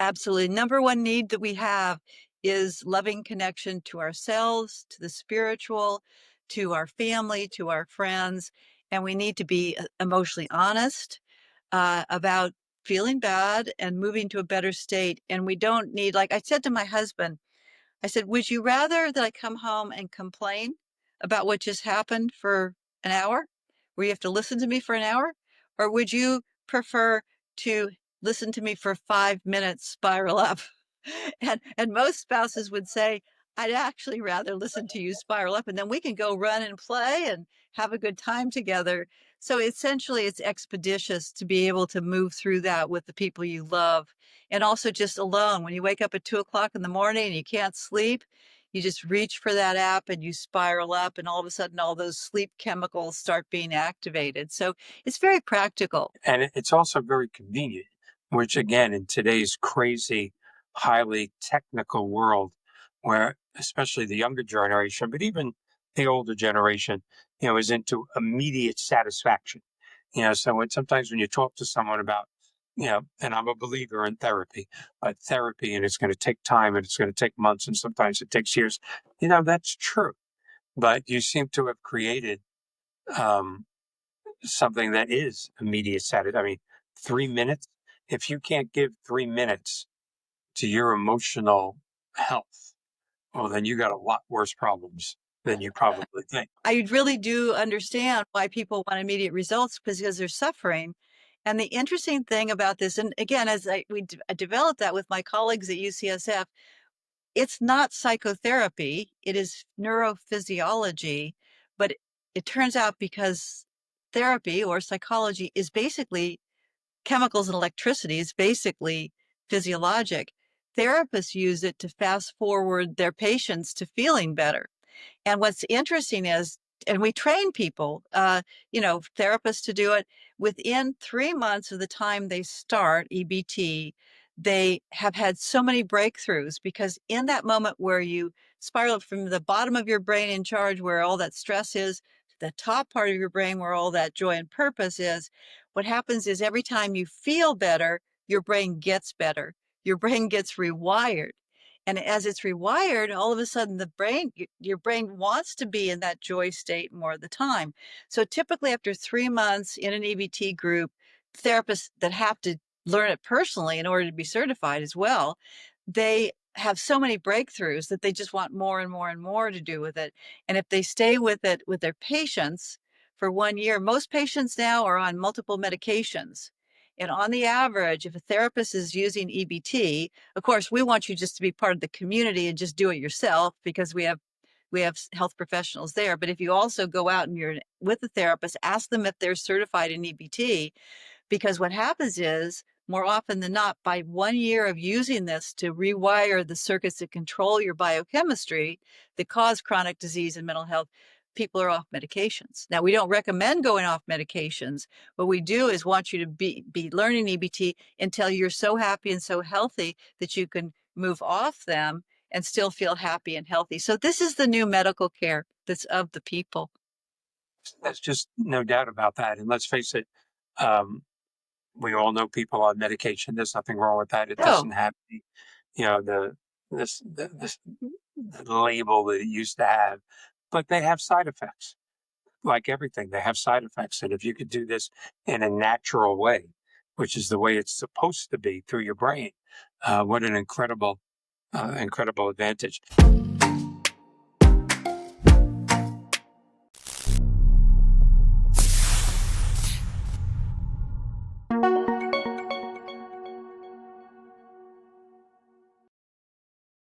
Absolutely. Number one need that we have is loving connection to ourselves, to the spiritual, to our family, to our friends. And we need to be emotionally honest about feeling bad and moving to a better state. And we don't need, like I said to my husband, I said, would you rather that I come home and complain about what just happened for an hour, where you have to listen to me for an hour? Or would you prefer to listen to me for 5 minutes, spiral up? And most spouses would say, I'd actually rather listen to you spiral up, and then we can go run and play and have a good time together. So essentially, it's expeditious to be able to move through that with the people you love. And also just alone, when you wake up at 2 o'clock in the morning and you can't sleep, you just reach for that app and you spiral up, and all of a sudden, all those sleep chemicals start being activated. So it's very practical. And it's also very convenient, which again, in today's crazy, highly technical world, where especially the younger generation, but even the older generation, is into immediate satisfaction. So sometimes when you talk to someone about, and I'm a believer in therapy, but therapy, and it's going to take time and it's going to take months and sometimes it takes years, that's true. But you seem to have created, um, something that is immediate satisfaction. I mean, 3 minutes, if you can't give 3 minutes to your emotional health, well, then you got a lot worse problems than you probably think. I really do understand why people want immediate results because they're suffering. And the interesting thing about this, and again, as I developed that with my colleagues at UCSF, it's not psychotherapy, it is neurophysiology. But it turns out because therapy or psychology is basically chemicals and electricity, is basically physiologic. Therapists use it to fast forward their patients to feeling better. And what's interesting is, and we train people, therapists to do it within 3 months of the time they start EBT. They have had so many breakthroughs because in that moment where you spiral from the bottom of your brain in charge, where all that stress is, to the top part of your brain where all that joy and purpose is, what happens is every time you feel better, your brain gets better. Your brain gets rewired. And as it's rewired, all of a sudden your brain wants to be in that joy state more of the time. So typically after 3 months in an EBT group, therapists that have to learn it personally in order to be certified as well, they have so many breakthroughs that they just want more and more and more to do with it. And if they stay with it with their patients for 1 year, most patients now are on multiple medications. And on the average, if a therapist is using EBT, of course, we want you just to be part of the community and just do it yourself because we have health professionals there. But if you also go out and you're with a therapist, ask them if they're certified in EBT, because what happens is more often than not, by 1 year of using this to rewire the circuits that control your biochemistry that cause chronic disease and mental health, people are off medications. Now, we don't recommend going off medications. What we do is want you to be learning EBT until you're so happy and so healthy that you can move off them and still feel happy and healthy. So this is the new medical care that's of the people. There's just no doubt about that. And let's face it, um, we all know people on medication. There's nothing wrong with that. It Oh, doesn't have this the label that it used to have, but they have side effects. Like everything, they have side effects. And if you could do this in a natural way, which is the way it's supposed to be through your brain, what an incredible advantage.